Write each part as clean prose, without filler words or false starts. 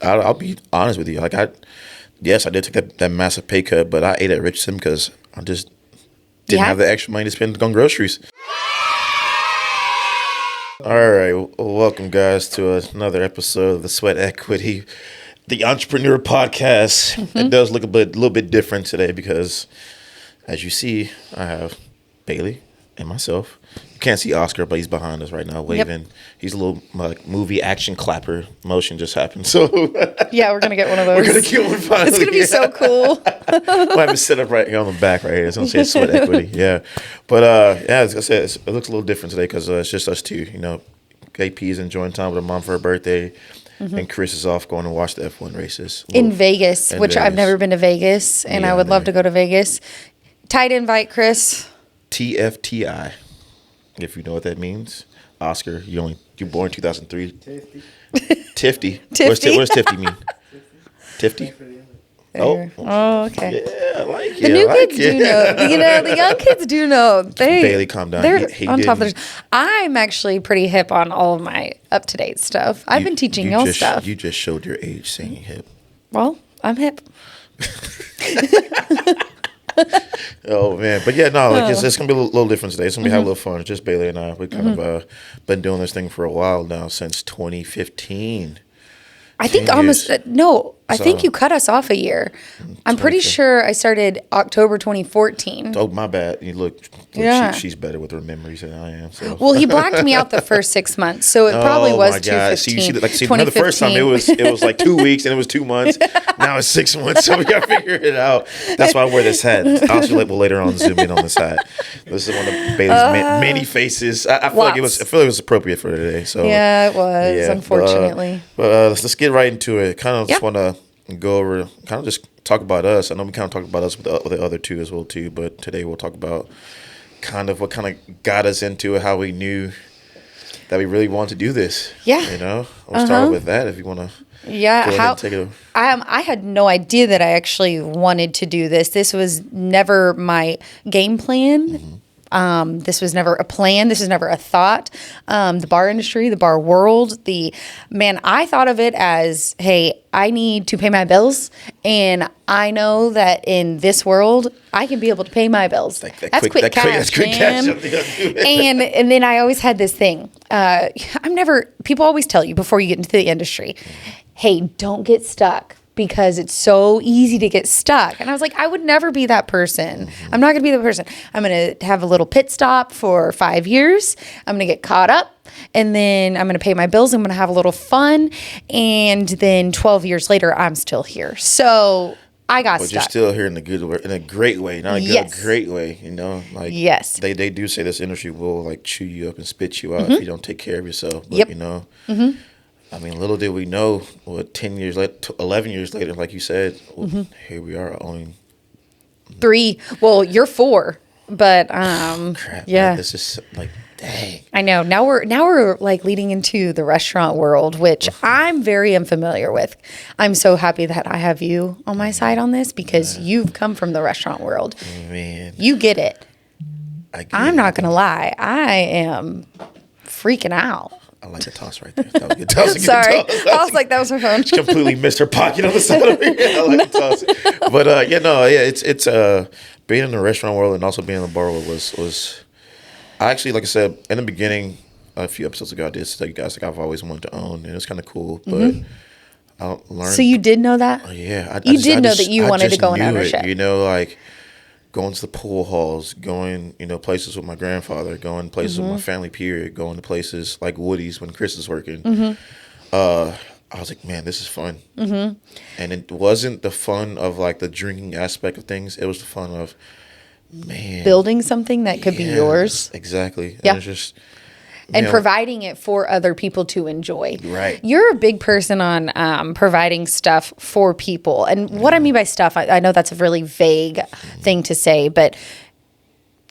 I'll be honest with you. Like yes, I did take that massive pay cut, but I ate at Richardson because I just didn't have the extra money to spend on groceries. All right, welcome guys to another episode of the Sweat Equity, the entrepreneur podcast. It does look a little bit different today because, as you see, I have Bailey and myself. You can't see Oscar, but he's behind us right now waving. Yep. He's a little like movie action clapper motion just happened. So yeah, we're gonna get one of those. We're gonna get one finally. It's gonna be so cool. We'll have it set up right here on the back right here. It's gonna say Sweat Equity. Yeah, but yeah, as I said, it looks a little different today because it's just us two. You know, AP is enjoying time with her mom for her birthday. And Chris is off going to watch the F1 races. In Vegas, which I've never been to Vegas, and I would love to go to Vegas. Tight invite, Chris. TFTI, if you know what that means. Oscar, you born 2003. Tifty. What does Tifty mean? Tifty? Oh, okay. Yeah, I like it. The new kids do know. You know, the young kids do know. Bailey, calm down. They're on top of their. I'm actually pretty hip on all of my up-to-date stuff. I've been teaching y'all stuff. You just showed your age saying hip. Well, I'm hip. Oh man, but yeah, no, like it's gonna be a little different today. It's gonna be have a little fun. It's just Bailey and I. We kind of been doing this thing for a while now, since 2015. I think almost no. I think you cut us off a year. I'm pretty sure I started October 2014. Oh, my bad. You look she's better with her memories than I am. So. Well, he blacked me out the first 6 months, so it probably was 2015. The first time it was like 2 weeks and it was 2 months. Now it's 6 months, so we got to figure it out. That's why I wear this hat. I'll show you later on zoom in on this hat. This is one of Bailey's many faces. I feel like it was appropriate for today. So yeah, it was. Unfortunately, but let's get right into it. Kind of just want to go over, kind of just talk about us. I know we kind of talked about us with the other two as well too, but today we'll talk about kind of what kind of got us into it, how we knew that we really wanted to do this. Yeah, you know, we'll start with that if you want to. Yeah, go ahead and take it over. I had no idea that I actually wanted to do this. This was never my game plan. This was never a plan. This was never a thought. The bar industry, the bar world, I thought of it as, hey, I need to pay my bills. And I know that in this world, I can be able to pay my bills. That's quick cash. And then I always had this thing. People always tell you before you get into the industry, hey, don't get stuck, because it's so easy to get stuck. And I was like, I would never be that person. I'm not going to be the person. I'm going to have a little pit stop for 5 years. I'm going to get caught up. And then I'm going to pay my bills. I'm going to have a little fun. And then 12 years later, I'm still here. So I got stuck. But you're still here in a great way. Not a great way, you know? Like, yes. They do say this industry will like chew you up and spit you out if you don't take care of yourself. But, you know, I mean, little did we know, 10 years later, 11 years later, like you said, here we are owning 3. Well, you're 4, but crap, yeah. Man, this is like, dang. I know. Now we're like leading into the restaurant world, which I'm very unfamiliar with. I'm so happy that I have you on my side on this, because you've come from the restaurant world. Man, you get it. I'm not gonna lie. I am freaking out. I like the toss right there. That was a good toss. Sorry. I was like, that was my phone. She completely missed her pocket on the side of her head. I like the toss. But it's being in the restaurant world and also being in the bar world was I actually, like I said, in the beginning, a few episodes ago, I did tell you guys, like, I've always wanted to own, and it's kind of cool, but I learned. So you did know that? Yeah. You did know that you wanted to go in ownership. You know, like, going to the pool halls, going, places with my grandfather, going places with my family, period, going to places like Woody's when Chris is working. I was like, man, this is fun. And it wasn't the fun of, like, the drinking aspect of things. It was the fun of, man. Building something that could be yours. Exactly. Yeah. And it's just... And providing it for other people to enjoy. Right. You're a big person on providing stuff for people. And what I mean by stuff, I know that's a really vague thing to say, but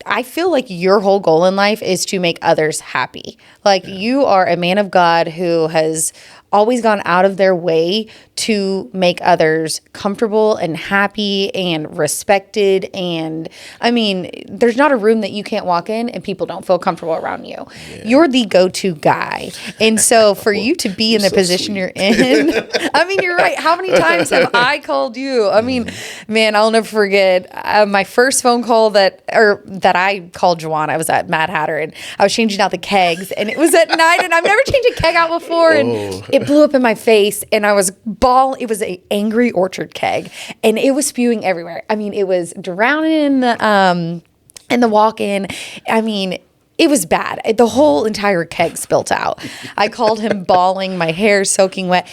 I feel like your whole goal in life is to make others happy. Like, you are a man of God who has always gone out of their way to make others comfortable and happy and respected. And I mean, there's not a room that you can't walk in and people don't feel comfortable around you. Yeah. You're the go-to guy. And so for you to be in the position you're in, I mean, you're right. How many times have I called you? I mean, man, I'll never forget my first phone call that I called Jywon. I was at Mad Hatter and I was changing out the kegs and it was at night and I've never changed a keg out before. And it blew up in my face and I was it was an Angry Orchard keg and it was spewing everywhere. I mean, it was drowning in the walk-in. I mean, it was bad. The whole entire keg spilt out. I called him bawling, my hair soaking wet.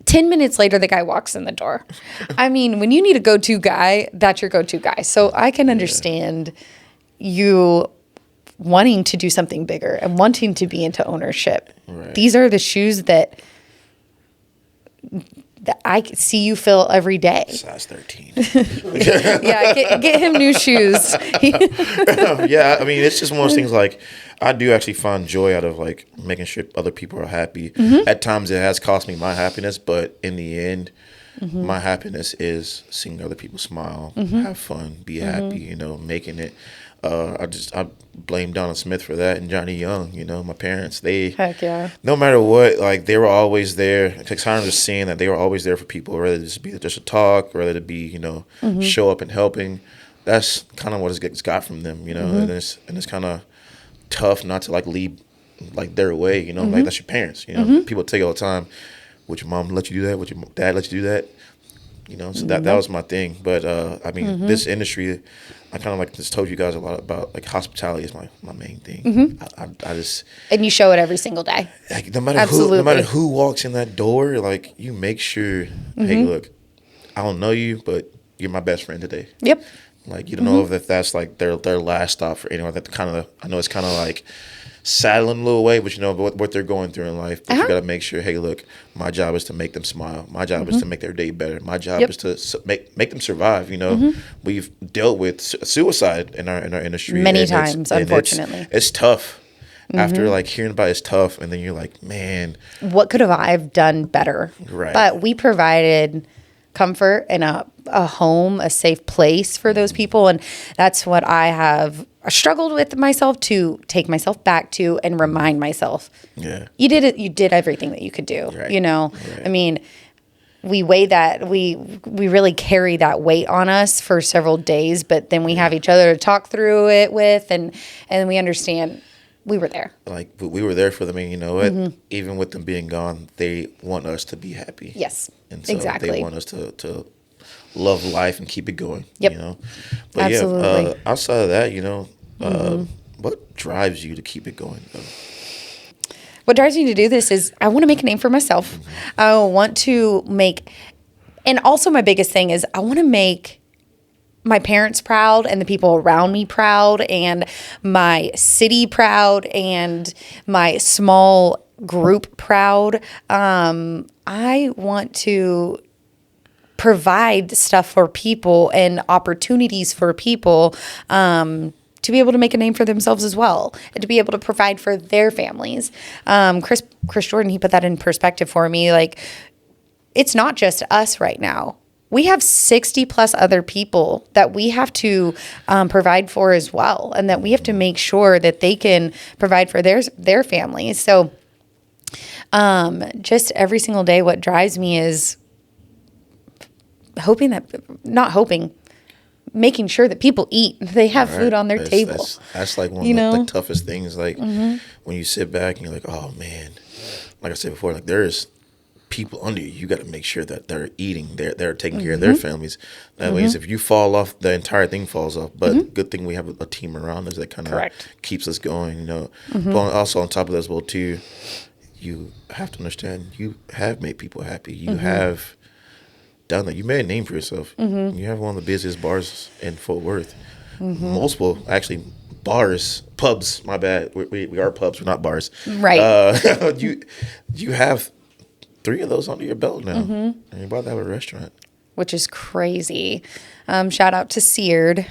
10 minutes later, the guy walks in the door. I mean, when you need a go-to guy, that's your go-to guy. So I can understand you wanting to do something bigger and wanting to be into ownership. Right. These are the shoes that I see you fill every day. Size 13. Yeah, get him new shoes. Yeah, I mean, it's just one of those things like I do actually find joy out of like making sure other people are happy. At times it has cost me my happiness, but in the end, my happiness is seeing other people smile, have fun, be happy, you know, making it. I blame Donna Smith for that and Johnny Young, you know, my parents, heck yeah, no matter what, like they were always there. It's kind of just seeing that they were always there for people, whether it just be just a talk, whether it be, you know, show up and helping. That's kind of what it's got from them, you know, and it's kind of tough not to like leave like their way, you know, like that's your parents, you know, people tell you all the time, would your mom let you do that? Would your dad let you do that? You know, so that was my thing. But I mean, this industry, I kind of like just told you guys a lot about like hospitality is my main thing. I just and you show it every single day. Like no matter who walks in that door, like you make sure, hey, look, I don't know you, but you're my best friend today. Yep. Like you don't know if that's like their last stop for anyone. That kind of I know it's kind of like saddling a little way, but you know what they're going through in life. But you got to make sure, hey, look, my job is to make them smile. My job is to make their day better. My job is to make them survive. You know, we've dealt with suicide in our industry many times, unfortunately. It's tough. After like hearing about it's tough, and then you're like, man, what could have I done better? Right. But we provided comfort and a home, a safe place for those people, and that's what I have struggled with myself to take myself back to and remind myself. Yeah, you did it. You did everything that you could do. Right. You know, right. I mean, we weigh that. We really carry that weight on us for several days, but then we have each other to talk through it with, and we understand. We were there. Like we were there for them, and you know what? Even with them being gone, they want us to be happy. Yes, and so exactly. They want us to love life and keep it going. Yep. You know, but absolutely. Yeah, outside of that, you know, what drives you to keep it going, though? What drives me to do this is I want to make a name for myself. I want to make, and also my biggest thing is I want to make my parents proud and the people around me proud and my city proud and my small group proud. I want to provide stuff for people and opportunities for people to be able to make a name for themselves as well and to be able to provide for their families. Chris Jordan, he put that in perspective for me. Like, it's not just us right now. We have 60 plus other people that we have to provide for as well, and that we have to make sure that they can provide for their families. So just every single day, what drives me is making sure that people eat. They have food on their table. That's like one of the toughest things. Like when you sit back and you're like, oh man, like I said before, like there's people under you. You got to make sure that they're eating, they're taking care of their families. That way, if you fall off, the entire thing falls off. But good thing we have a team around us that kind of keeps us going. You know, but also on top of that as well too, you have to understand you have made people happy. You have done that. You made a name for yourself. You have one of the busiest bars in Fort Worth. Multiple actually bars, pubs. My bad. We are pubs. We're not bars. Right. You have 3 of those under your belt now. And you're about to have a restaurant. Which is crazy. Shout out to Seared.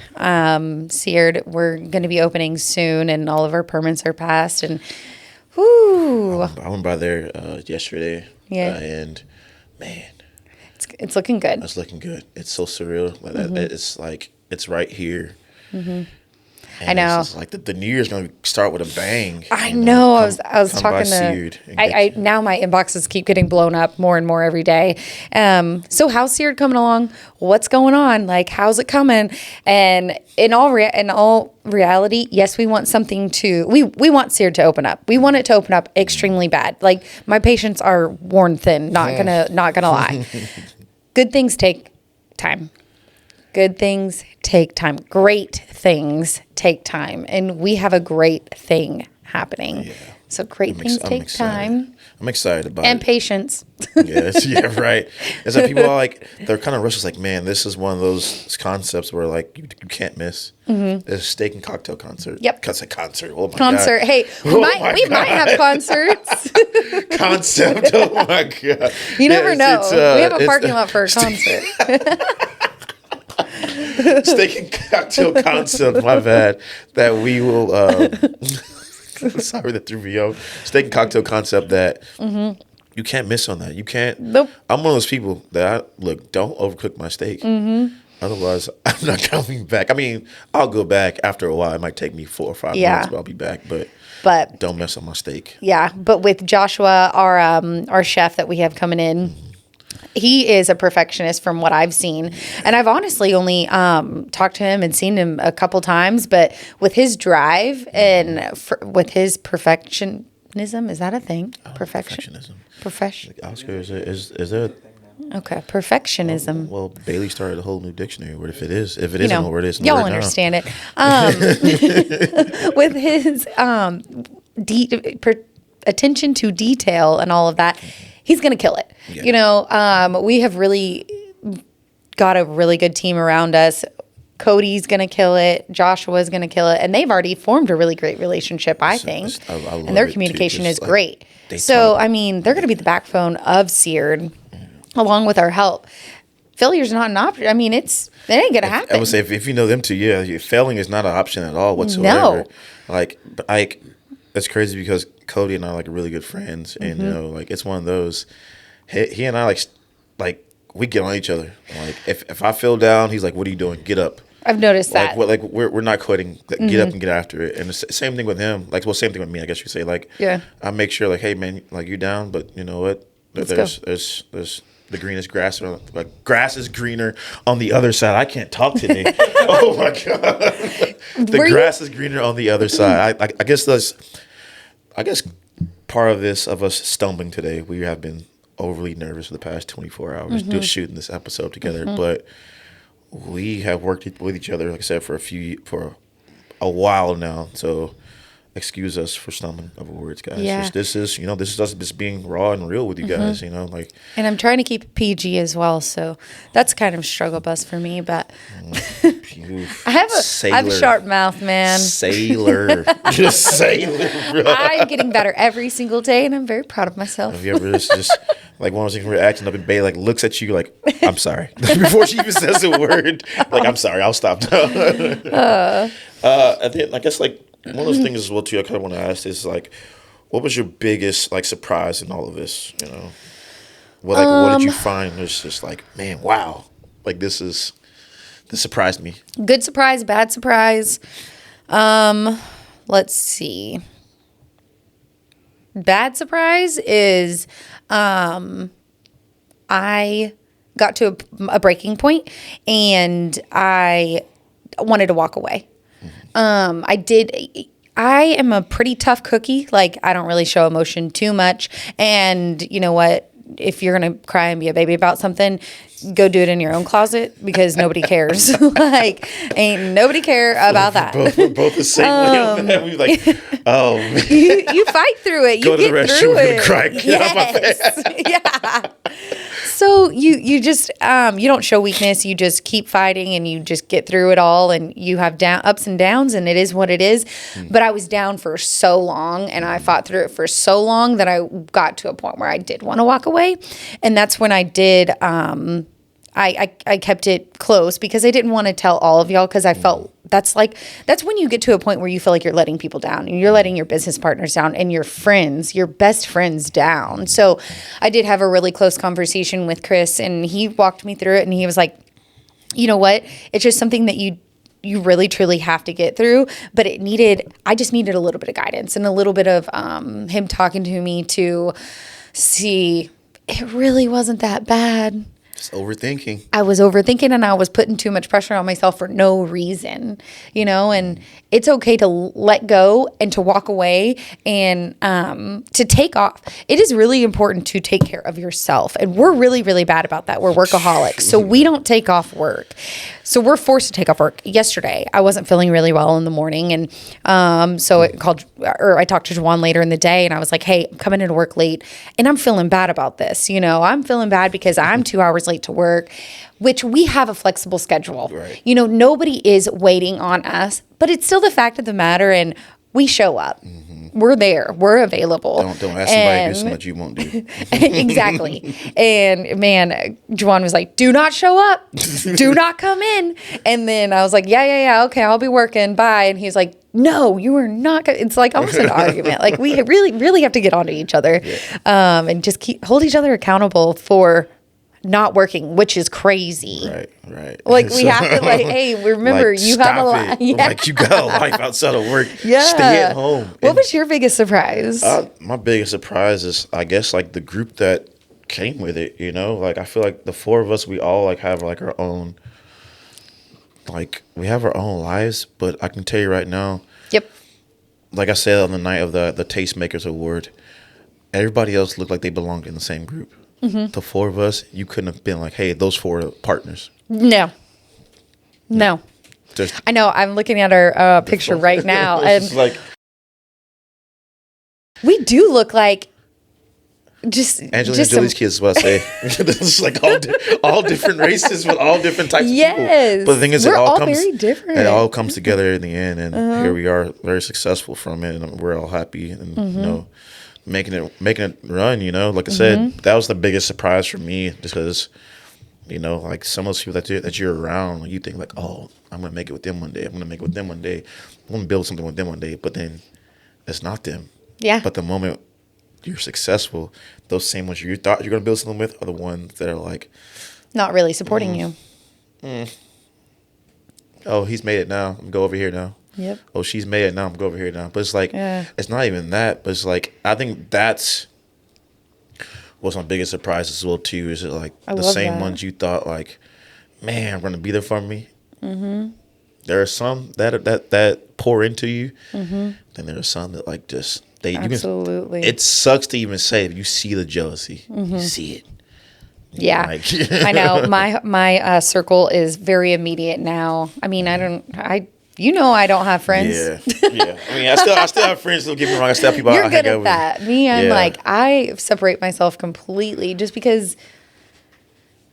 Seared, we're going to be opening soon, and all of our permits are passed. And whoo! I went by there yesterday. Yeah. And man, It's looking good. it's looking good. It's so surreal. It's like it's right here. And I know. It's just like the new year's going to start with a bang. I know. I was come talking by to. Seared and I now my inboxes keep getting blown up more and more every day. So how's Seared coming along? What's going on? Like, how's it coming? And in all reality, yes, we want something to. We want Seared to open up. We want it to open up extremely bad. Like, my patients are worn thin. Not gonna lie. Good things take time. Good things take time. Great things take time. And we have a great thing happening. Yeah. So great things take time. I'm excited about and it. patience. Yes, yeah, right. And so people are like, they're kind of rushed. Like, man, this is one of those concepts where like you can't miss. There's a steak and cocktail concert. Yep. That's a concert. Oh my concert. God. Hey, we might have concerts. Concept. Oh my God. You never know. We have a parking lot for a concert. Steak and cocktail concept, my bad. That we will sorry that threw me off. Steak and cocktail concept that you can't miss on that. You can't. Nope. I'm one of those people that don't overcook my steak. Otherwise, I'm not coming back. I mean, I'll go back after a while. It might take me 4 or 5 months, but I'll be back. But don't mess on my steak. Yeah, but with Joshua, our chef that we have coming in. He is a perfectionist from what I've seen. And I've honestly only talked to him and seen him a couple times. But with his drive and with his perfectionism, is that a thing? Perfectionism. Oscar, is there? Okay, perfectionism. Well, Bailey started a whole new dictionary word. If it isn't a word, it's y'all understand it. With his attention to detail and all of that, he's going to kill it. Yeah. We have really got a really good team around us. Cody's going to kill it. Joshua's going to kill it. And they've already formed a really great relationship, I think. I and their communication is great. So, I mean, they're going to be the backbone of Seared along with our help. Failure's not an option. I mean, it ain't going to happen. I would say if you know them two, failing is not an option at all whatsoever. No. That's crazy because Cody and I are like really good friends, and it's one of those. He and I like we get on each other. Like if I fell down, he's like, "What are you doing? Get up." I've noticed that. We're not quitting. Get up and get after it. And the same thing with him. Same thing with me. I guess you could say. I make sure hey man, you're down, but you know what? There's the greenest grass. Grass is greener on the other side. I can't talk today. Oh my God. Grass is greener on the other side. I guess part of us stumbling today, we have been overly nervous for the past 24 hours shooting this episode together. But we have worked with each other, like I said, for a while now. So excuse us for stumbling over words, guys. Yeah. This is us just being raw and real with you guys, And I'm trying to keep it PG as well, so that's kind of a struggle bus for me, but I have a sharp mouth, man. Sailor. Just sailor, bro. I'm getting better every single day, and I'm very proud of myself. Have you ever just one of those things where you're acting up and Bailey looks at you like, I'm sorry. Before she even says a word, I'm sorry, I'll stop now. And then I guess one of those things as well too I kind of want to ask is what was your biggest surprise in all of this? What did you find was just man, wow, this surprised me. Good surprise, bad surprise. Let's see. Bad surprise is I got to a breaking point and I wanted to walk away. I am a pretty tough cookie. I don't really show emotion too much. And you know what? If you're going to cry and be a baby about something, go do it in your own closet because nobody cares. Ain't nobody care about that. We're both the same way on that. We're oh, man. You fight through it. Go you to get the restroom, through it. Cry, get out my face. Yeah. So you just you don't show weakness. You just keep fighting and you just get through it all. And you have ups and downs, and it is what it is. But I was down for so long, and I fought through it for so long that I got to a point where I did want to walk away, and that's when I did. I kept it close because I didn't want to tell all of y'all because I felt that's when you get to a point where you feel like you're letting people down, and you're letting your business partners down, and your friends, your best friends down. So I did have a really close conversation with Chris, and he walked me through it, and he was like, you know what? It's just something that you really truly have to get through, but I just needed a little bit of guidance and a little bit of him talking to me to see it really wasn't that bad. Just overthinking. I was overthinking, and I was putting too much pressure on myself for no reason, and it's okay to let go and to walk away and to take off. It is really important to take care of yourself, and we're really, really bad about that. We're workaholics, so we don't take off work. So we're forced to take off work. Yesterday, I wasn't feeling really well in the morning, and so I talked to Jywon later in the day, and I was like, hey, I'm coming into work late, and I'm feeling bad about this. I'm feeling bad because I'm 2 hours late to work, which we have a flexible schedule. Right. Nobody is waiting on us, but it's still the fact of the matter, and we show up. We're there. We're available. Don't ask somebody to do something that you won't do. Exactly. And man, Jywon was like, do not show up. Do not come in. And then I was like, yeah. Okay, I'll be working. Bye. And he's like, no, you are not. It's like almost an argument. Like we really, really have to get onto each other, and just hold each other accountable for not working, which is crazy. Right. Like we have to hey, remember you have a life. Yeah. Like you got a life outside of work. Yeah. Stay at home. What was your biggest surprise? My biggest surprise is, I guess, like the group that came with it, Like I feel like the four of us, we all like have like our own, like we have our own lives, but I can tell you right now. Yep. Like I said on the night of the Tastemakers Award, everybody else looked like they belonged in the same group. Mm-hmm. The four of us, you couldn't have been like, hey, those four are partners. No. I know. I'm looking at our picture right now, and like we do look like just Angelina Jolie's kids is what I say. It's like all different races with all different types of people. But the thing is, we're all very different. It all comes together in the end, and here we are, very successful from it, and we're all happy, and making it run. Like I said, that was the biggest surprise for me, just because, like some of those people that you're around, you think like, oh, I'm gonna make it with them one day. I'm gonna make it with them one day. I'm gonna build something with them one day. But then it's not them. Yeah. But the moment you're successful, those same ones you thought you're gonna build something with are the ones that are like not really supporting you. Oh, he's made it now. I'm gonna go over here now. Yep. Oh, she's made it now. I'm gonna go over here now. But it's like it's not even that. But it's like I think that's what's my biggest surprise as well too. Is it like the same ones you thought like, man, I'm gonna be there for me. Mm-hmm. There are some that pour into you. Mm-hmm. Then there are some that like just absolutely. It sucks to even say, but you see the jealousy. Mm-hmm. You see it. Yeah, I know. My circle is very immediate now. I mean, I don't have friends. Yeah. I mean, I still have friends. Don't get me wrong. I still have people. You're good at that. Me, I'm like, I separate myself completely just because.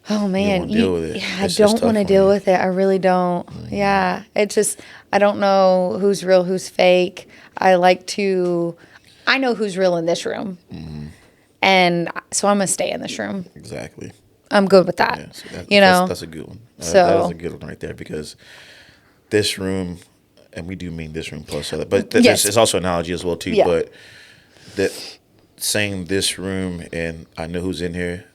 Oh man, deal with it. I don't want to deal with it. I really don't. Mm-hmm. Yeah, it's just I don't know who's real, who's fake. I know who's real in this room, and so I'm gonna stay in this room. Exactly. I'm good with that. Yeah, so that's a good one. That is a good one right there, because this room, and we do mean this room plus other, but it's also an analogy as well too. Yeah. But that saying this room and I know who's in here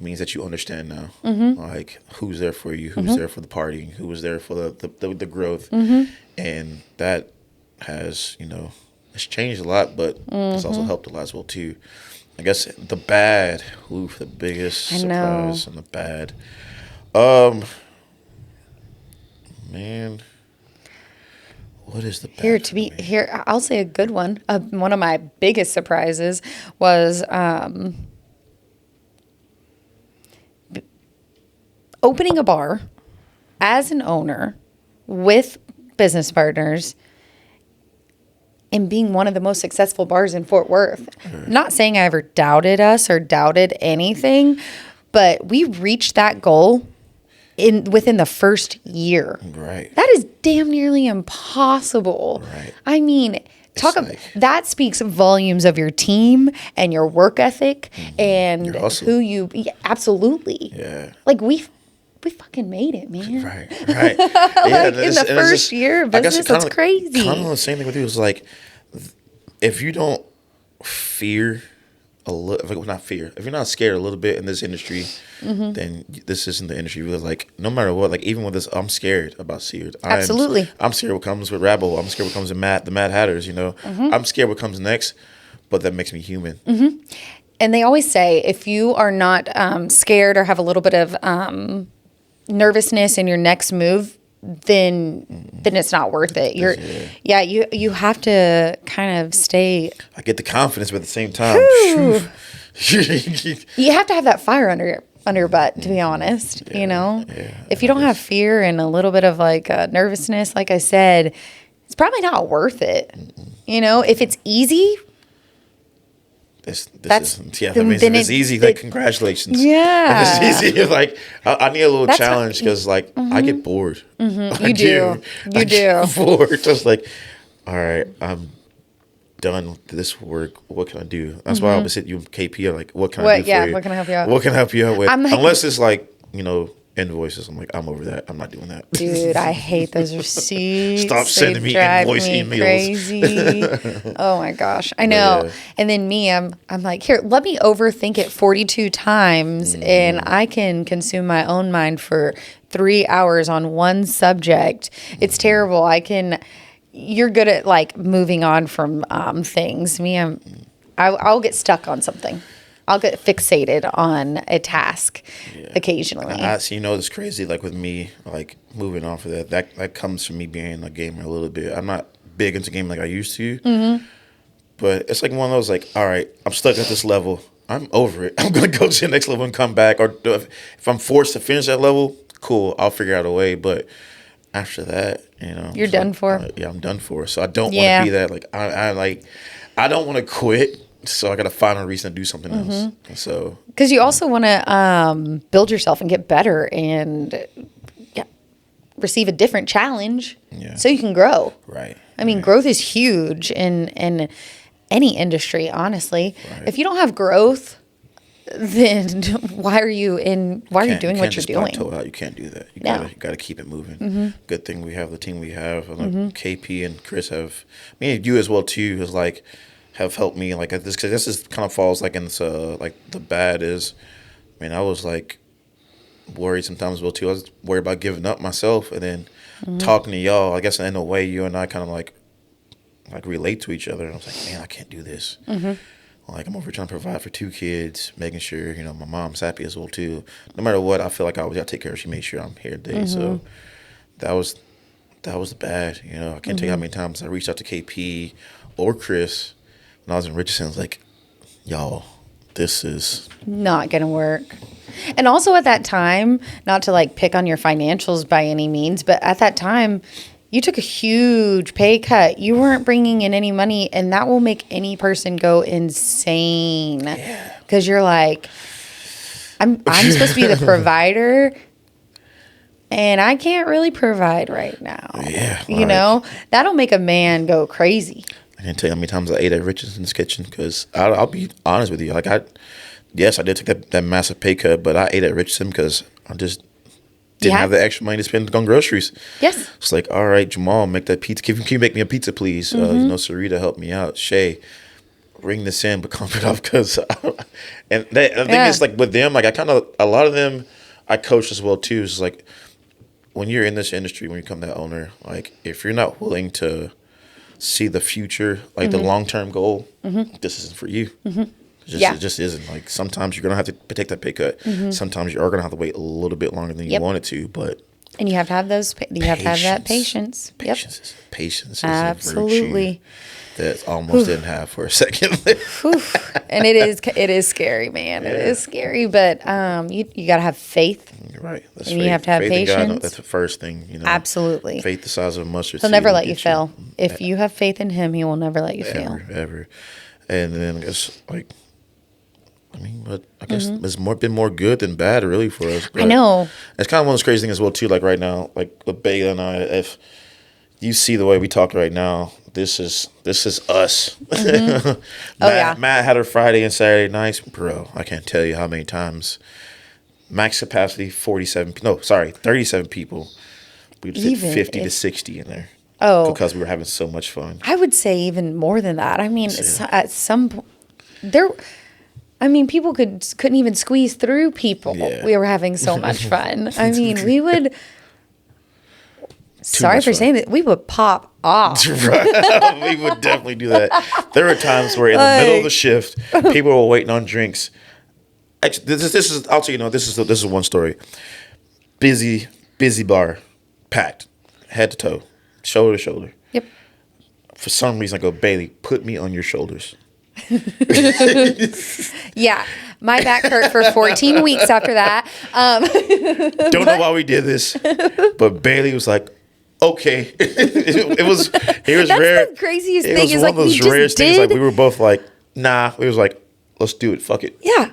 means that you understand now, like who's there for you, who's there for the party, who was there for the growth, and that has it's changed a lot, but it's also helped a lot as well too. I guess the bad, the biggest surprise and the bad, man. What is the bad here? I'll say a good one. One of my biggest surprises was opening a bar as an owner with business partners and being one of the most successful bars in Fort Worth. Not saying I ever doubted us or doubted anything, but we reached that goal within the first year. Right. That is damn nearly impossible. Right. I mean, that speaks volumes of your team and your work ethic and your hustle. who you absolutely. Yeah. Like we we fucking made it, man. Right. Yeah, Like in the first year of business, that's crazy. Kind of the same thing with you. It's like, if you don't fear a little, not fear, if you're not scared a little bit in this industry, then this isn't the industry. Because like, no matter what, like even with this, I'm scared about Seared. Absolutely. I'm scared what comes with Rabble. I'm scared what comes with the Mad Hatters. You know, I'm scared what comes next, but that makes me human. And they always say if you are not scared or have a little bit of nervousness in your next move, then it's not worth it. You have to kind of stay. I get the confidence, but at the same time, you have to have that fire under your butt, to be honest. You know, if you don't have fear and a little bit of like nervousness, like I said, it's probably not worth it. You know, if it's easy. This isn't. Yeah, that means if it's easy, like, congratulations. Yeah. If it's easy, like, I need a little challenge because, like, I get bored. You do. I get bored. Just like, all right, I'm done with this work. What can I do? That's why I always hit you KP. Like, what can I do for you? What can I help you out? What can I help you out with? Like, unless it's like, you know, invoices. I'm like, I'm over that. I'm not doing that. Dude, I hate those receipts. Stop sending me invoice emails. Crazy. Oh my gosh, I know. Yeah. And then me, I'm like, here, let me overthink it 42 times, and I can consume my own mind for 3 hours on one subject. It's terrible. You're good at like moving on from things. Me, I'll get stuck on something. I'll get fixated on a task occasionally. You know, it's crazy. Like with me, like moving on for that comes from me being a gamer a little bit. I'm not big into gaming like I used to, but it's like one of those like, all right, I'm stuck at this level. I'm over it. I'm gonna go to the next level and come back. Or if I'm forced to finish that level, cool. I'll figure out a way. But after that, you know, you're done for. I'm done for. So I don't want to be that. Like I don't want to quit. So I got to find a reason to do something else. So because you also want to build yourself and get better and receive a different challenge, so you can grow. Right. I mean, growth is huge in any industry. Honestly, if you don't have growth, then why are you doing what you're doing? You can't do that. You gotta keep it moving. Good thing we have the team we have. KP and Chris have me and you as well too. Is like. Have helped me like this because this is kind of falls like in like the bad is. I mean, I was like worried sometimes well too. I was worried about giving up myself, and then talking to y'all. I guess in a way, you and I kind of like relate to each other. And I was like, man, I can't do this. Like I'm over trying to provide for 2 kids, making sure you know my mom's happy as well too. No matter what, I feel like I always got to take care of her. She made sure I'm here today. So that was the bad. You know, I can't tell you how many times I reached out to KP or Chris. When I was in Richardson, I was like, y'all, this is not going to work. And also at that time, not to like pick on your financials by any means, but at that time, you took a huge pay cut. You weren't bringing in any money, and that will make any person go insane. Because you're like, I'm supposed to be the provider, and I can't really provide right now. You know, that'll make a man go crazy. I can't tell you how many times I ate at Richardson's kitchen because I'll be honest with you. Like I did take that massive pay cut, but I ate at Richardson because I just didn't have the extra money to spend on groceries. Yes. It's like, all right, Jamal, make that pizza. Can you make me a pizza, please? You know, Sarita helped me out. Shay, bring this in, but comp it off because. I think it's like with them, like a lot of them, I coach as well too. It's like when you're in this industry, when you become that owner, like if you're not willing to see the future, like the long-term goal, this isn't for you. It just isn't. Like sometimes you're going to have to take that pay cut. Sometimes you are going to have to wait a little bit longer than you wanted to, but. And you have to have have to have that patience. Patience is absolutely a virtue that almost didn't have for a second. And it is scary, man. It is scary, but you got to have faith. Right. That's and you have to have patience. God, that's the first thing, you know. Absolutely. Faith the size of a mustard seed. He'll never let you fail. If you have faith in him, he will never let you fail. Ever. And then it's like, I mean, but I guess it's been more good than bad, really, for us. But I know. It's kind of one of those crazy things as well, too. Like right now, like with Bailey and I, if you see the way we talk right now, this is us. Matt had her Friday and Saturday nights, bro. I can't tell you how many times Max capacity 47. No, sorry, 37 people. We just did Even 50 to if- 60 in there. Oh. Because we were having so much fun. I would say even more than that. I mean, Yeah. at some point, people couldn't even squeeze through people. Yeah. We were having so much fun. I mean, we would. Sorry much for fun. saying that. We would pop off. Right. We would definitely do that. There were times where in the middle of the shift, people were waiting on drinks. Actually, this is. I'll tell you. This is one story. Busy bar, packed, head to toe, shoulder to shoulder. Yep. For some reason, I go, Bailey, put me on your shoulders. Yeah. My back hurt for 14 weeks after that. Don't know why we did this, but Bailey was like, okay. it was That's rare. the craziest It thing was is one like of those we rarest just things. Like did. we were both like, nah. We was like, let's do it. Fuck it. Yeah.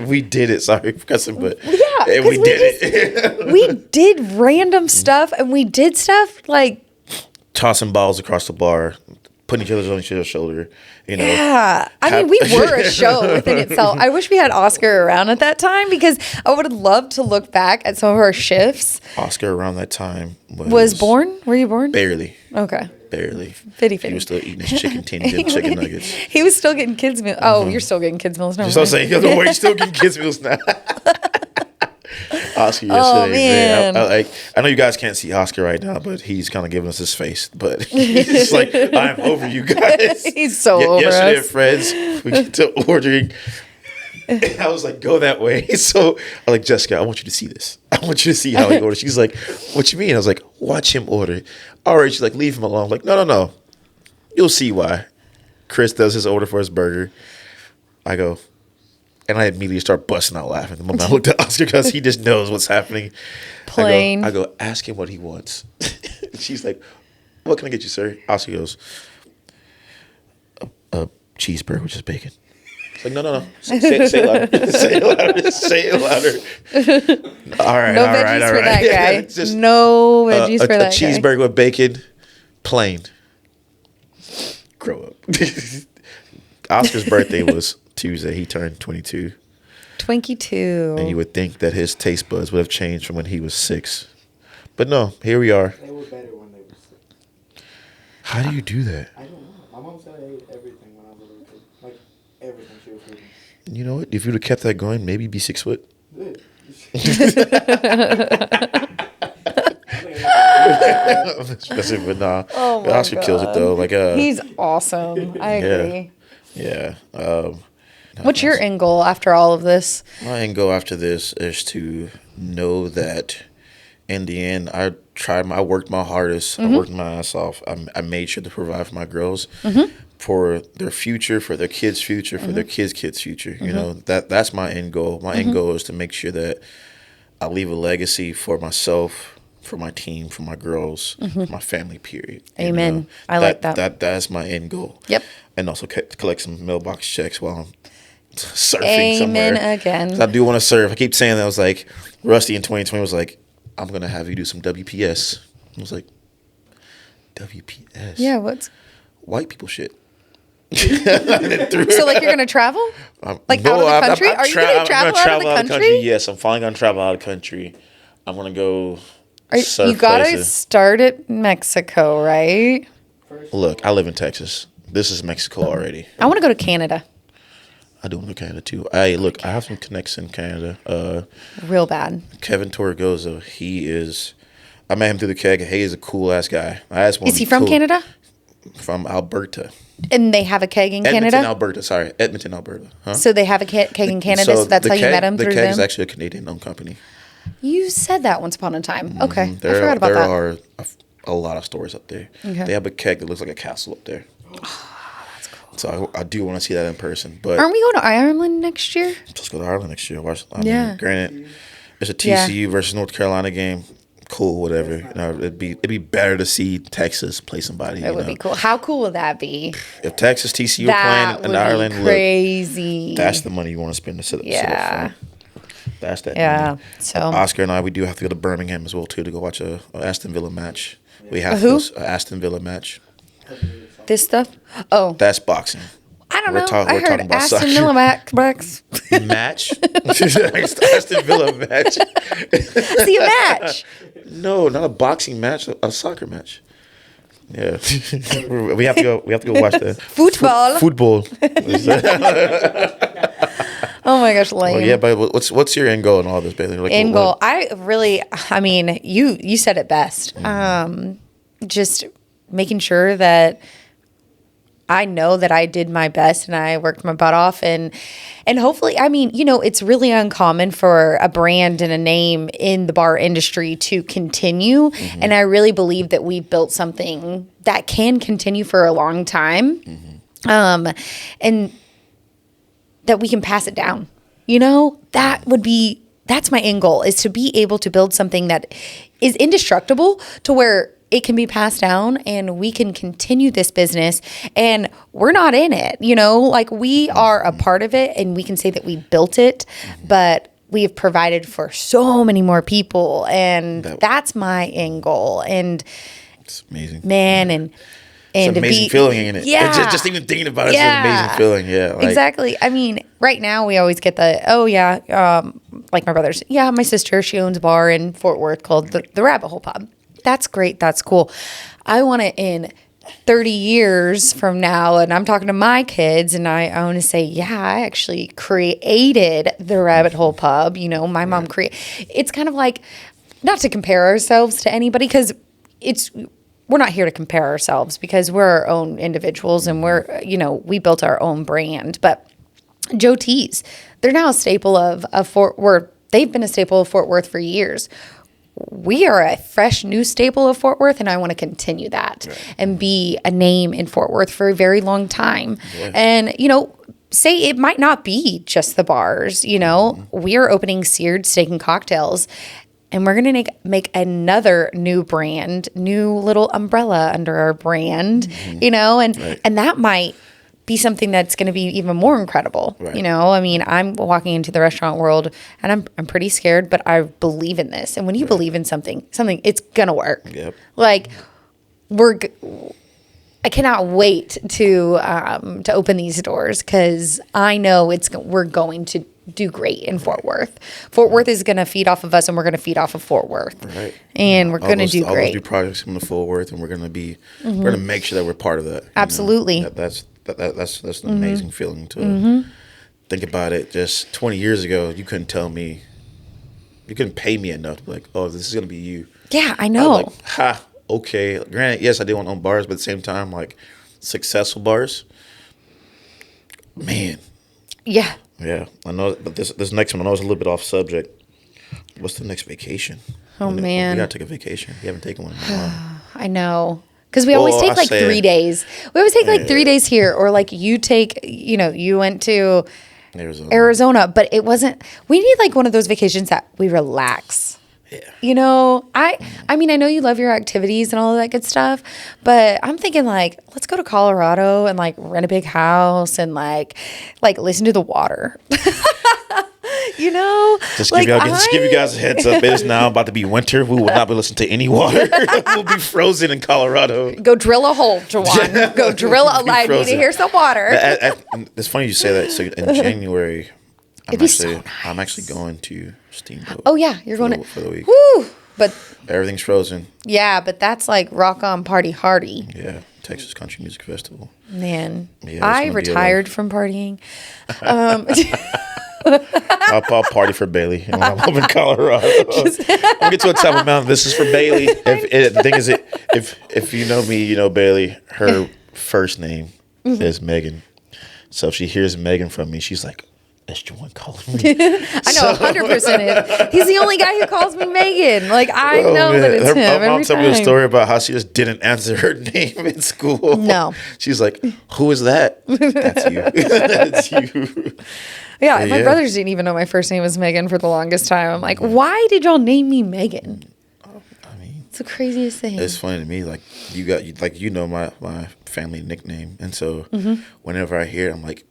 We did it. Sorry for cussing, but Yeah, and we did it. we did random stuff and we did stuff like Tossing balls across the bar, putting each other on each other's shoulder. You know. yeah. I mean, we were a show within itself. I wish we had Oscar around at that time because I would have loved to look back at some of our shifts. Oscar around that time Was born? Were you born? barely. Okay. Barely. Fitty. He was still eating his chicken tenders and chicken nuggets. He was still getting kids meals. Oh, you're still getting kids meals. No, So I'm saying, don't worry, he's still getting kids meals now. Oscar yesterday, man. I know you guys can't see Oscar right now, but he's kind of giving us his face. But he's like, I'm over you guys. He's so over yesterday us. at Fred's, we get to ordering. And I was like, go that way. So I'm like, Jessica, I want you to see this. I want you to see how he orders. She's like, what you mean? I was like, watch him order. All right. She's like, leave him alone. I'm like, no. You'll see why. Chris does his order for his burger. I go, and I immediately start busting out laughing the moment I looked at Oscar because he just knows what's happening. Plain. I go, ask him what he wants. She's like, what can I get you, sir? Oscar goes, a cheeseburger with just bacon. It's like, no. Say it louder. Say it louder. All right. No veggies for that guy. Yeah, just, no veggies for that a guy. cheeseburger with bacon, plain. Grow up. Oscar's birthday was Tuesday. He turned 22. Twinkie 2. And you would think that his taste buds would have changed from when he was 6. But no, here we are. They were better when they were sick. How do you do that? I don't know. My mom said I ate everything when I was a little kid. Like, everything she was eating. You know what? If you'd have kept that going, maybe you'd be 6 foot. Good. But nah. Oh my Oscar kills it though. Like He's awesome. I agree. yeah. What's your end goal after all of this? My end goal after this is to know that in the end, I worked my hardest. I worked my ass off. I made sure to provide for my girls for their future, for their kids' future, for their kids' future. You know, that's my end goal. My end goal is to make sure that I leave a legacy for myself, for my team, for my girls, for my family, period. You Amen. know, I like that. That's my end goal. Yep. And also collect some mailbox checks while I'm surfing somewhere. Amen again. 'Cause I do want to surf. I keep saying that. I was like, Rusty in 2020 was like, I'm going to have you do some WPS. I was like, WPS? Yeah, what's... White people shit. So, like, you're going to travel? Like, out of the country? Are you going to travel out of the country? Yes, I'm finally going to travel out of the country. I'm going to go surf You got to places. start at Mexico, right? Look, I live in Texas. This is Mexico already. I want to go to Canada. I do want to go to Canada, too. Hey, look, I have some connects in Canada. Real bad. Kevin Torregoza, I met him through the keg. He is a cool-ass guy. I asked him. Is he from Canada? From Alberta. And they have a keg in Edmonton, Canada? Alberta. Sorry, Edmonton, Alberta. Huh? So they have a keg in Canada, so that's the how you met him the through keg is them? actually a Canadian-owned company. You said that once upon a time. Okay, I There forgot about that. are a lot of stores up there. Okay. They have a keg that looks like a castle up there. That's cool. So I do want to see that in person. But Aren't we going to Ireland next year? let's go to Ireland next year. Yeah. Granted, it's a Yeah. TCU versus North Carolina game. Cool, whatever. You know, it'd be better to see Texas play somebody. It would be cool. How cool would that be? If Texas TCU That are would playing in Ireland, be look, crazy. that's the money you want to spend to sit up. Yeah. That's that. Yeah. money. So Oscar and I, we do have to go to Birmingham as well too to go watch a Aston Villa match. We have who? to go, a Aston Villa match. this stuff. Oh, That's boxing. I don't We're know. talking- I we're heard talking about Aston soccer. Villa Max. Match? Aston Villa match? See a match. No, not a boxing match. A soccer match. Yeah, we have to go. We have to go watch the Football. Football. Oh my gosh, lame. Oh yeah, but what's your end goal in all this, Bailey? Like, End goal. I mean, you said it best. Just making sure that I know that I did my best and I worked my butt off, and hopefully, I mean, it's really uncommon for a brand and a name in the bar industry to continue. And I really believe that we've built something that can continue for a long time. And that we can pass it down. That's my end goal, is to be able to build something that is indestructible to where it can be passed down and we can continue this business, and we're not in it, like we are a part of it and we can say that we built it, but we have provided for so many more people, and that's my end goal. And it's amazing, man. And it's an amazing feeling, ain't it? Yeah. Just even thinking about it, it's an amazing feeling. Yeah. Exactly. I mean, right now we always get like my brothers. Yeah, my sister, she owns a bar in Fort Worth called the Rabbit Hole Pub. That's great. That's cool. I want it in 30 years from now, and I'm talking to my kids, and I want to say, yeah, I actually created the Rabbit Hole Pub. My mom created. It's kind of like, not to compare ourselves to anybody, because we're not here to compare ourselves, because we're our own individuals and we built our own brand. But Joe T's, they're now a staple of Fort Worth. They've been a staple of Fort Worth for years. We are a fresh new staple of Fort Worth, and I want to continue that and be a name in Fort Worth for a very long time. Yeah. And, say it might not be just the bars, we are opening Seared Steak and Cocktails. And we're going to make another new brand, new little umbrella under our brand, and that might be something that's going to be even more incredible. Right. I mean, I'm walking into the restaurant world and I'm pretty scared, but I believe in this. And when you believe in something, it's going to work. Yep. Like I cannot wait to open these doors, because I know we're going to do great in Fort Worth. Fort Worth is going to feed off of us, and we're going to feed off of Fort Worth. Right. And we're going to do great. All those new projects come to Fort Worth, and we're going to we're going to make sure that we're part of that. Absolutely. That's an amazing feeling to think about it. Just 20 years ago, you couldn't pay me enough to be like, oh, this is going to be you. Yeah, I know. Like, okay. Granted, yes, I did want to own bars, but at the same time, like, successful bars, man. Yeah. Yeah, I know, but this next one, I know it's a little bit off subject. What's the next vacation? Man. We got to take a vacation. You haven't taken one in a while. I know. Because we always take 3 days. We always take 3 days here, or like you take, you went to Arizona, but it wasn't, we need one of those vacations that we relax. Yeah. I mean, I know you love your activities and all of that good stuff, but I'm thinking let's go to Colorado and rent a big house and listen to the water. Just give you guys a heads up. It is now about to be winter. We will not be listening to any water. We'll be frozen in Colorado. Go drill a hole, Jywon. Go drill a hole. I need to hear some water. It's funny you say that. So in January, I'm actually going to Steamboat. Oh yeah, you're going for the week. Woo! But everything's frozen. Yeah, but that's rock on party hardy. Yeah, Texas Country Music Festival. Man, I retired from partying. I'll party for Bailey when I'm up in Colorado. I'll get to a top of mountain. This is for Bailey. The thing is, if you know me, you know Bailey. Her first name is Megan. So if she hears Megan from me, she's like, that's Jywon calling me. I know, 100% He's the only guy who calls me Megan. I know that it's him. My mom told me a story about how she just didn't answer her name in school. No. She's like, who is that? That's you. That's you. Yeah, my brothers didn't even know my first name was Megan for the longest time. I'm like, why did y'all name me Megan? I mean, it's the craziest thing. It's funny to me. You know my family nickname, and so whenever I hear it, I'm like,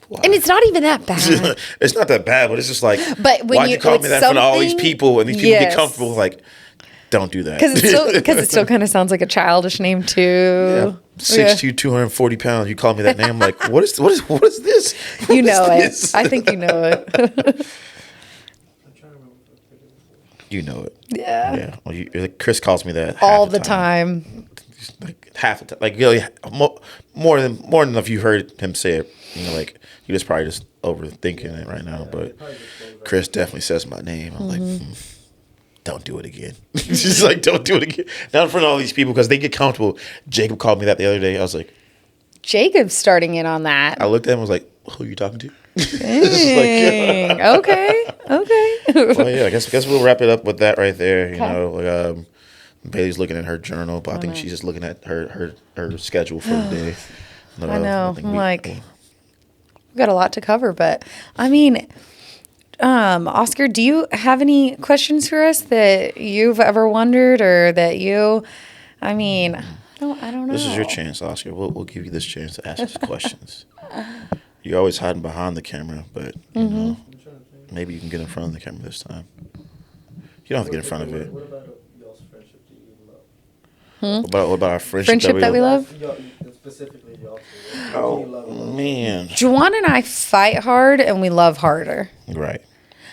why? And it's not even that bad. It's not that bad, but it's just like, but when why'd you call me that in front of all these people, and these people get comfortable? Like, don't do that. Because it still kind of sounds like a childish name too. 6'2", 240 pounds. You call me that name. I'm like, what is this? What You know is it. I think you know it. I'm trying to remember if I picked it before. You know it. Yeah. Yeah. Well, Chris calls me that All half the time. Like half the time. Like really, more than enough. You heard him say it. Like you just probably just overthinking it right now. But Chris definitely says my name. I'm like, don't do it again. She's like, don't do it again. Not in front of all these people because they get comfortable. Jacob called me that the other day. I was like, Jacob's starting in on that. I looked at him. I was like, who are you talking to? Dang. Okay. Well, yeah. I guess we'll wrap it up with that right there. You know, Bailey's looking at her journal, but I think she's just looking at her schedule for the day. I know. I'm like, we've got a lot to cover, but I mean, Oscar, do you have any questions for us that you've ever wondered or that I don't know. This is your chance, Oscar. We'll give you this chance to ask us questions. You're always hiding behind the camera, but you know, maybe you can get in front of the camera this time. You don't have to get in front of it. What about y'all's friendship that you love? What about our friendship That we love? Specifically y'all two. Oh, Do you love? man. Jywon and I fight hard and we love harder. Right.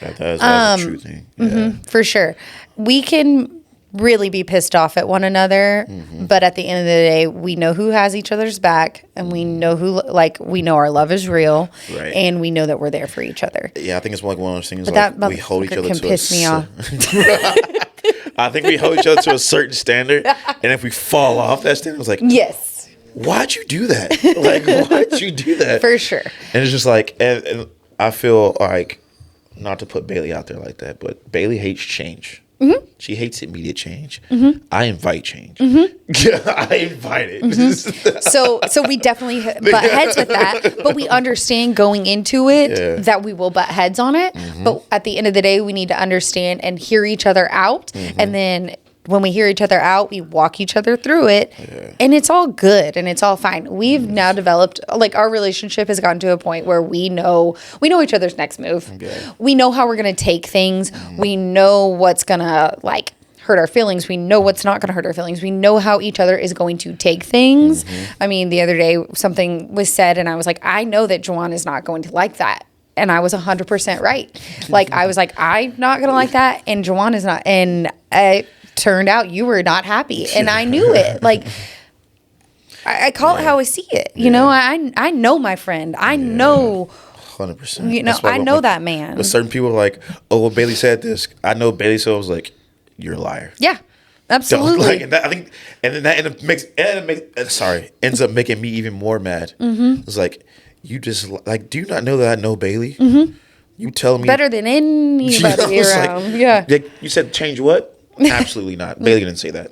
That is a true thing. Yeah. For sure. We can really be pissed off at one another, but at the end of the day, we know who has each other's back and we know we know our love is real, Right. and we know that we're there for each other. Yeah, I think it's like one of those things But like that we hold each other can to piss me off. I think we hold each other to a certain standard, and if we fall off that standard, it's like, Yes, why'd you do that? Like, why'd you do that? for sure. And it's just like, and I feel like, not to put Bailey out there like that, but Bailey hates change. She hates immediate change. I invite change. I invite it. So we definitely butt heads with that, but we understand going into it that we will butt heads on it. But at the end of the day, we need to understand and hear each other out. And then when we hear each other out, we walk each other through it, and it's all good and it's all fine. We've now developed, like, our relationship has gotten to a point where we know each other's next move. We know how we're going to take things. We know what's going to hurt our feelings. We know what's not going to hurt our feelings. We know how each other is going to take things. I mean, the other day something was said and I was like, I know that Jywon is not going to like that. And I was 100% right. Like, I was like, I'm not going to like that. And Jywon is not. And it turned out you were not happy. And I knew it. Like, I call it how I see it. You know, I know my friend. I know. 100%. You know, I know that man. But certain people are like, oh, well, Bailey said this. I know Bailey, so I was like, you're a liar. Yeah, absolutely. And I think, and then that ends up making me even more mad. It's like, you just do you not know that I know Bailey? You tell me better than anybody around. You said change what? Absolutely not. Bailey didn't say that.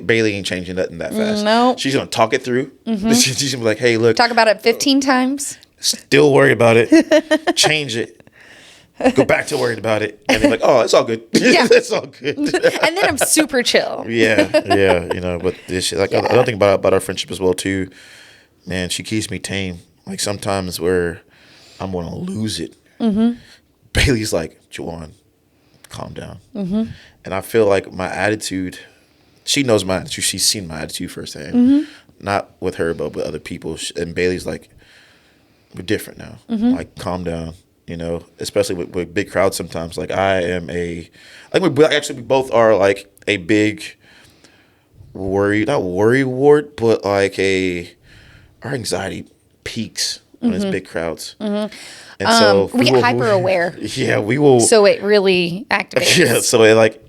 Bailey ain't changing nothing that fast. No, she's gonna talk it through. She's gonna be like, hey, look, talk about it 15 times. Still worried about it. Change it. Go back to worried about it, and they're like, "Oh, it's all good. Yeah. It's all good." And then I'm super chill. Yeah. You know, but this shit, another thing about our friendship as well too, man. She keeps me tame. Like sometimes where I'm gonna lose it. Bailey's like, Jywon, calm down. And I feel like my attitude. She knows my attitude. She's seen my attitude firsthand. Not with her, but with other people. And Bailey's like, we're different now. Like, calm down. You know, especially with big crowds sometimes. Like, I think we both are like a big not worry ward, but like our anxiety peaks when it's big crowds. And so we get hyper aware. Yeah, we will. So it really activates. Yeah, so it like,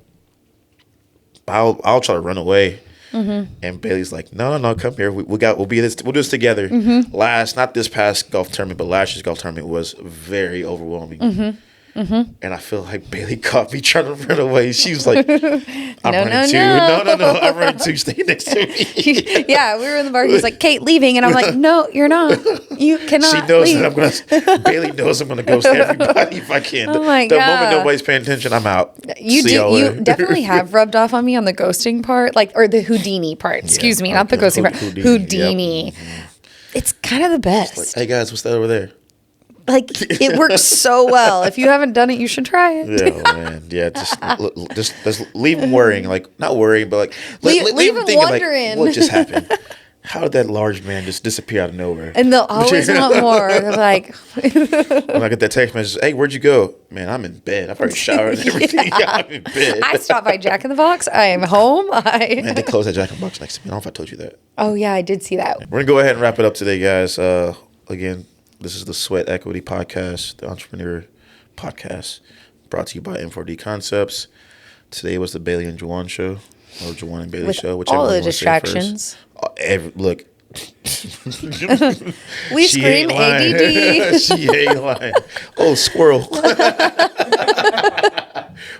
I'll try to run away. And Bailey's like, no, come here. We'll do this together. Not this past golf tournament, but last year's golf tournament was very overwhelming. And I feel like Bailey caught me trying to run away. She was like, I'm running too. No, I'm running too. Stay next to me. Yeah, we were in the bar. He's like, Kate, leaving. And I'm like, no, you're not. You cannot She knows leave. that Bailey knows I'm going to ghost everybody if I can. Oh my the God. moment nobody's paying attention, I'm out. You definitely have rubbed off on me on the ghosting part, or the Houdini part. Excuse me, not the ghosting part. Houdini. Yep. It's kind of the best. Like, hey guys, what's that over there? Like, it works so well. If you haven't done it, you should try it. Yeah, man. Yeah, just leave them worrying. Like, not worrying, but like leave them him thinking wondering. like, what just happened? How did that large man just disappear out of nowhere? And they'll always want more. They're like, When I get that text message, hey, where'd you go? Man, I'm in bed. I've already showered and everything. I'm in bed. I stopped by Jack in the Box. I am home. Man, they closed that Jack in the Box next to me. I don't know if I told you that. Oh, yeah, I did see that. We're going to go ahead and wrap it up today, guys. Again, this is the Sweat Equity Podcast, the Entrepreneur Podcast, brought to you by M4D Concepts. Today was the Bailey and Jywon Show, or Jywon and Bailey With Show, whichever all one the you wanna say first. distractions. Look. We She scream ain't lying. ADD. She ain't lying. Oh, squirrel.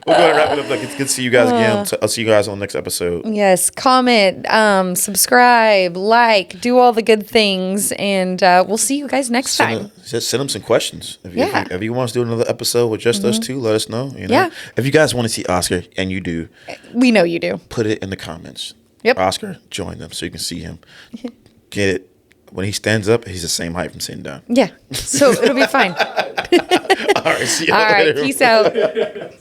We'll go ahead and wrap it up. Look, it's good to see you guys again. I'll see you guys on the next episode. Yes, comment, subscribe, like, do all the good things, and we'll see you guys next time. Send them some questions. If you want us to do another episode with just us two, let us know. You know? Yeah. If you guys want to see Oscar, and you do, We know you do. put it in the comments. Yep. Oscar, join them so you can see him. Get it. When he stands up, he's the same height from sitting down. Yeah, so it'll be fine. All right, see you All right, later. peace out.